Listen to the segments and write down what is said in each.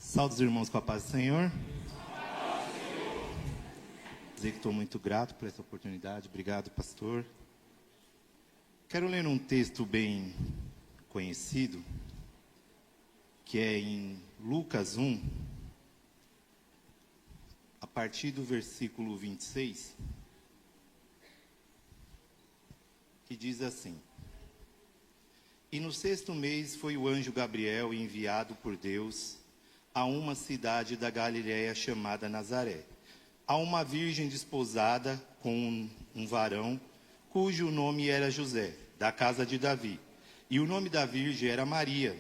Saúde os irmãos com a paz do Senhor. Dizer que estou muito grato por essa oportunidade. Obrigado, pastor. Quero ler um texto bem conhecido, que é em Lucas 1, a partir do versículo 26, que diz assim: E no 6º mês foi o anjo Gabriel enviado por Deus a uma cidade da Galiléia chamada Nazaré, a uma virgem desposada com um varão, cujo nome era José, da casa de Davi. E o nome da virgem era Maria.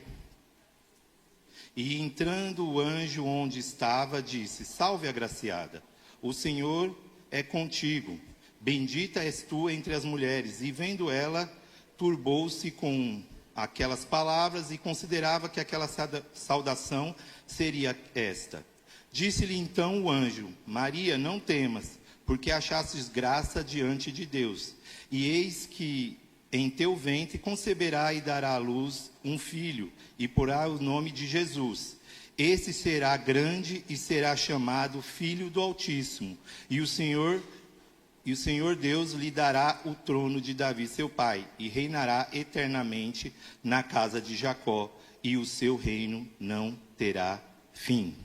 E entrando o anjo onde estava, disse: Salve, agraciada, o Senhor é contigo, bendita és tu entre as mulheres. E vendo ela, turbou-se com aquelas palavras e considerava que aquela saudação seria esta. Disse-lhe então o anjo: Maria, não temas, porque achastes graça diante de Deus. E eis que em teu ventre conceberá e dará à luz um filho, e porá o nome de Jesus. Esse será grande e será chamado Filho do Altíssimo. E o Senhor Deus lhe dará o trono de Davi, seu pai, e reinará eternamente na casa de Jacó, e o seu reino não terá fim.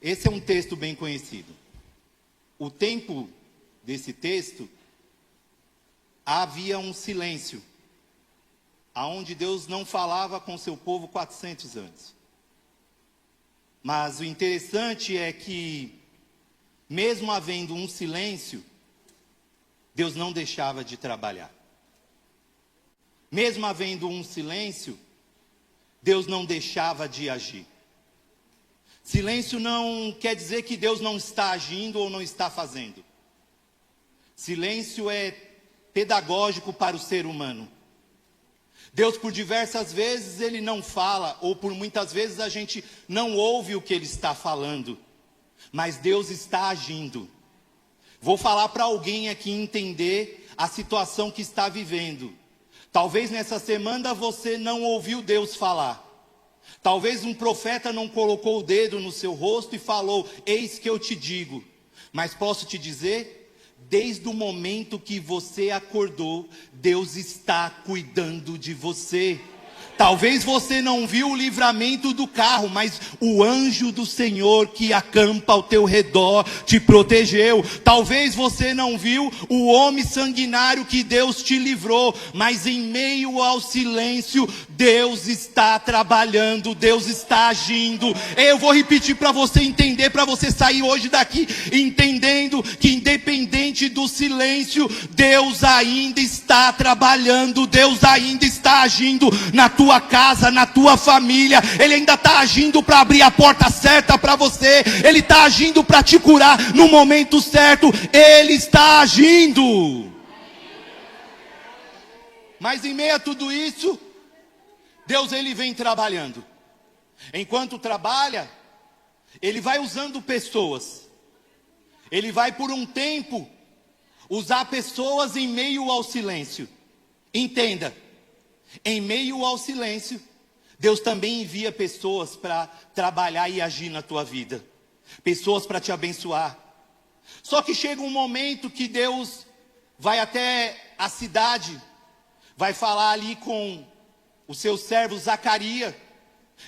Esse é um texto bem conhecido. O tempo desse texto, havia um silêncio, aonde Deus não falava com seu povo 400 anos. Mas o interessante é que, mesmo havendo um silêncio, Deus não deixava de trabalhar. Mesmo havendo um silêncio, Deus não deixava de agir. Silêncio não quer dizer que Deus não está agindo ou não está fazendo. Silêncio é pedagógico para o ser humano. Deus, por diversas vezes, Ele não fala, ou por muitas vezes a gente não ouve o que Ele está falando. Mas Deus está agindo. Vou falar para alguém aqui entender a situação que está vivendo. Talvez nessa semana você não ouviu Deus falar. Talvez um profeta não colocou o dedo no seu rosto e falou: eis que eu te digo. Mas posso te dizer, desde o momento que você acordou, Deus está cuidando de você. Talvez você não viu o livramento do carro, mas o anjo do Senhor que acampa ao teu redor te protegeu. Talvez você não viu o homem sanguinário que Deus te livrou, mas em meio ao silêncio, Deus está trabalhando, Deus está agindo. Eu vou repetir para você entender, para você sair hoje daqui entendendo que independente do silêncio, Deus ainda está trabalhando, Deus ainda está agindo na tua casa, na tua família. Ele ainda está agindo para abrir a porta certa para você. Ele está agindo para te curar no momento certo. Ele está agindo. Mas em meio a tudo isso, Deus, Ele vem trabalhando. Enquanto trabalha, Ele vai usando pessoas. Ele vai por um tempo usar pessoas em meio ao silêncio. Entenda. Em meio ao silêncio, Deus também envia pessoas para trabalhar e agir na tua vida. Pessoas para te abençoar. Só que chega um momento que Deus vai até a cidade, vai falar ali com o seu servo Zacarias,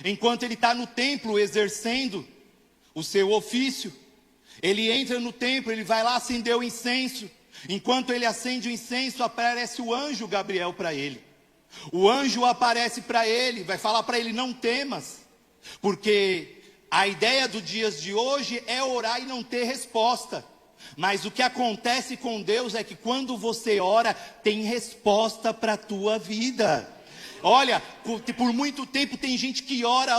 enquanto ele está no templo exercendo o seu ofício. Ele entra no templo, ele vai lá acender o incenso. Enquanto ele acende o incenso, aparece o anjo Gabriel para ele. O anjo aparece para ele, vai falar para ele: não temas, porque a ideia dos dias de hoje é orar e não ter resposta. Mas o que acontece com Deus é que quando você ora, tem resposta para a tua vida. Olha, por muito tempo tem gente que ora,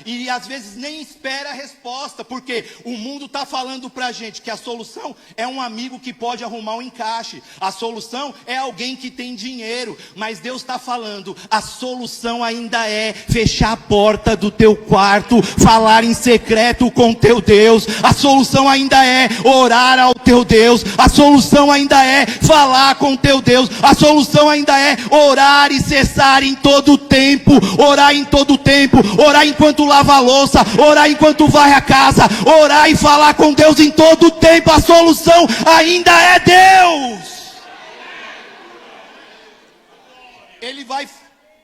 e às vezes nem espera a resposta, porque o mundo está falando para a gente que a solução é um amigo que pode arrumar um encaixe, a solução é alguém que tem dinheiro, mas Deus está falando, a solução ainda é fechar a porta do teu quarto, falar em secreto com teu Deus, a solução ainda é orar ao teu Deus, a solução ainda é falar com teu Deus, a solução ainda é orar e cessar orar em todo tempo, orar em todo tempo, orar enquanto lava a louça, orar enquanto varre a casa, orar e falar com Deus em todo tempo. A solução ainda é Deus. Ele vai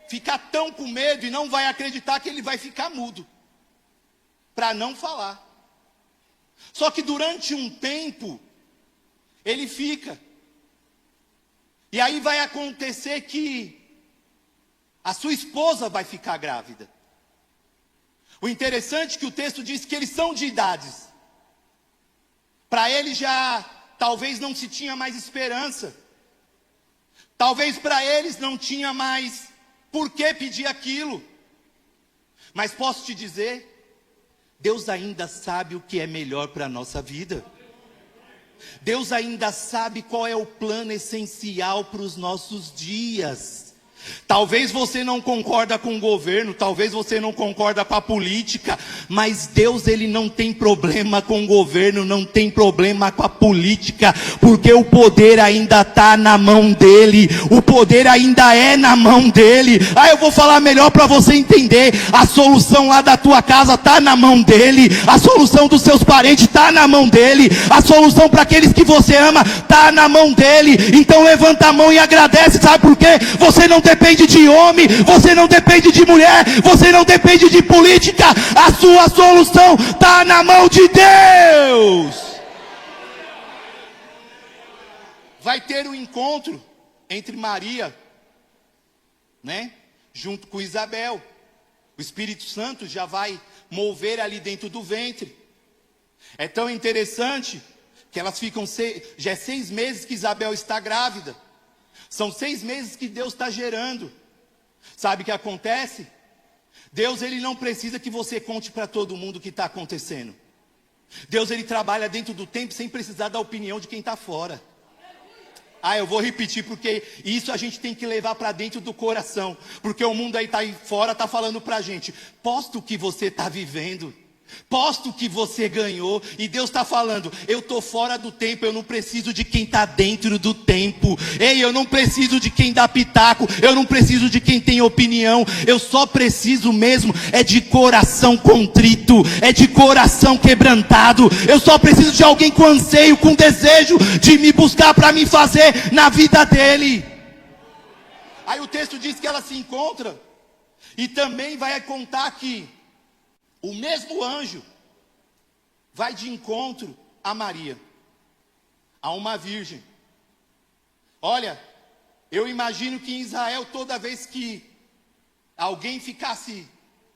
ficar tão com medo e não vai acreditar que ele vai ficar mudo, para não falar. Só que durante um tempo, ele fica. E aí vai acontecer que a sua esposa vai ficar grávida. O interessante é que o texto diz que eles são de idades. Para ele já, talvez não se tinha mais esperança. Talvez para eles não tinha mais por que pedir aquilo. Mas posso te dizer, Deus ainda sabe o que é melhor para a nossa vida. Deus ainda sabe qual é o plano essencial para os nossos dias. Talvez você não concorda com o governo, talvez você não concorda com a política, mas Deus, ele não tem problema com o governo, não tem problema com a política, porque o poder ainda está na mão dele, o poder ainda é na mão dele. Eu vou falar melhor para você entender. A solução lá da tua casa está na mão dele, a solução dos seus parentes está na mão dele, a solução para aqueles que você ama está na mão dele. Então levanta a mão e agradece. Sabe por quê? Você não depende de homem, você não depende de mulher, você não depende de política. A sua solução está na mão de Deus. Vai ter um encontro entre Maria, junto com Isabel. O Espírito Santo já vai mover ali dentro do ventre. É tão interessante que elas ficam, já é 6 meses que Isabel está grávida. São 6 meses que Deus está gerando. Sabe o que acontece? Deus, ele não precisa que você conte para todo mundo o que está acontecendo. Deus, ele trabalha dentro do tempo sem precisar da opinião de quem está fora. Eu vou repetir, porque isso a gente tem que levar para dentro do coração. Porque o mundo aí fora está falando para a gente: posta o que você está vivendo, posta o que você ganhou. E Deus está falando: eu estou fora do tempo, eu não preciso de quem está dentro do tempo. Eu não preciso de quem dá pitaco, eu não preciso de quem tem opinião. Eu só preciso mesmo é de coração contrito, é de coração quebrantado. Eu só preciso de alguém com anseio, com desejo de me buscar para me fazer na vida dele. Aí o texto diz que ela se encontra, e também vai contar que o mesmo anjo vai de encontro a Maria, a uma virgem. Olha, eu imagino que em Israel, toda vez que alguém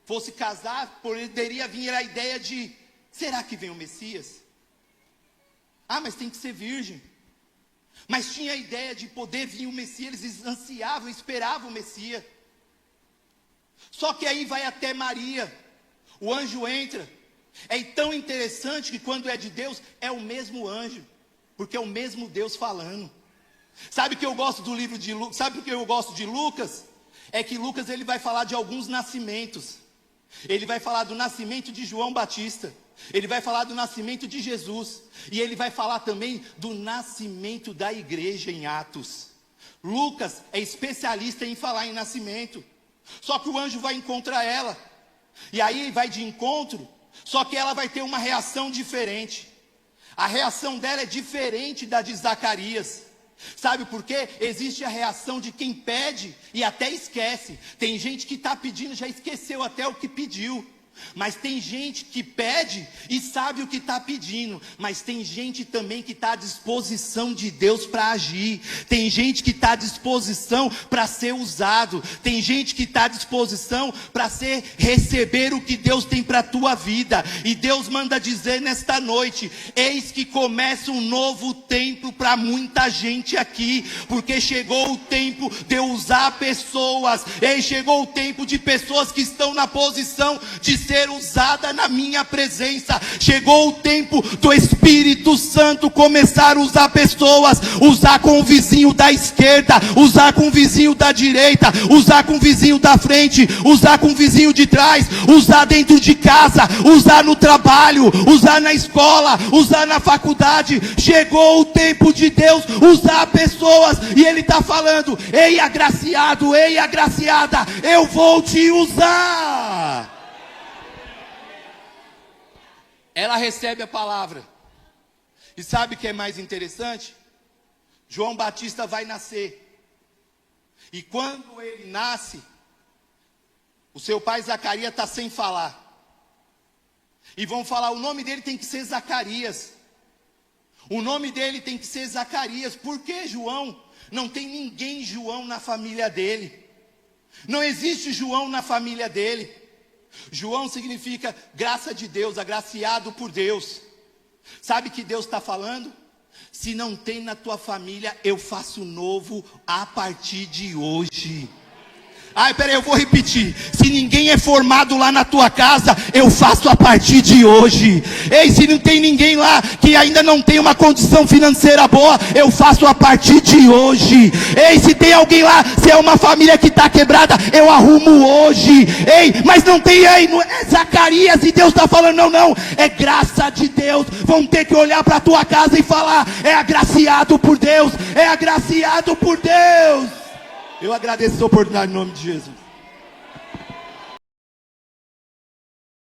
fosse casar, poderia vir a ideia de: será que vem o Messias? Mas tem que ser virgem. Mas tinha a ideia de poder vir o Messias, eles ansiavam, esperavam o Messias. Só que aí vai até Maria. O anjo entra. É tão interessante que quando é de Deus, é o mesmo anjo, porque é o mesmo Deus falando. Sabe o que eu gosto do livro de Lucas? Sabe o que eu gosto de Lucas? É que Lucas, ele vai falar de alguns nascimentos. Ele vai falar do nascimento de João Batista, ele vai falar do nascimento de Jesus, e ele vai falar também do nascimento da igreja em Atos. Lucas é especialista em falar em nascimento. Só que o anjo vai encontrar ela, e aí vai de encontro, só que ela vai ter uma reação diferente. A reação dela é diferente da de Zacarias. Sabe por quê? Existe a reação de quem pede e até esquece. Tem gente que está pedindo, já esqueceu até o que pediu. Mas tem gente que pede e sabe o que está pedindo. Mas tem gente também que está à disposição de Deus para agir. Tem gente que está à disposição para ser usado. Tem gente que está à disposição para receber o que Deus tem para a tua vida. E Deus manda dizer nesta noite: eis que começa um novo tempo para muita gente aqui. Porque chegou o tempo de eu usar pessoas. Chegou o tempo de pessoas que estão na posição de ser usada na minha presença. Chegou o tempo do Espírito Santo começar a usar pessoas, usar com o vizinho da esquerda, usar com o vizinho da direita, usar com o vizinho da frente, usar com o vizinho de trás, usar dentro de casa, usar no trabalho, usar na escola, usar na faculdade. Chegou o tempo de Deus usar pessoas, e Ele está falando: ei agraciado, ei agraciada, eu vou te usar. Ela recebe a palavra. E sabe o que é mais interessante? João Batista vai nascer. E quando ele nasce, o seu pai Zacarias está sem falar. E vão falar: o nome dele tem que ser Zacarias. O nome dele tem que ser Zacarias. Por que João? Não tem ninguém João na família dele. Não existe João na família dele. João significa graça de Deus, agraciado por Deus. Sabe o que Deus está falando? Se não tem na tua família, eu faço novo a partir de hoje. Ai, peraí, eu vou repetir. Se ninguém é formado lá na tua casa, eu faço a partir de hoje. Ei, se não tem ninguém lá que ainda não tem uma condição financeira boa, eu faço a partir de hoje. Ei, se tem alguém lá, se é uma família que está quebrada, eu arrumo hoje. Ei, mas não tem, não é Zacarias, e Deus está falando: não, é graça de Deus. Vão ter que olhar para a tua casa e falar: é agraciado por Deus, é agraciado por Deus. Eu agradeço a oportunidade em nome de Jesus.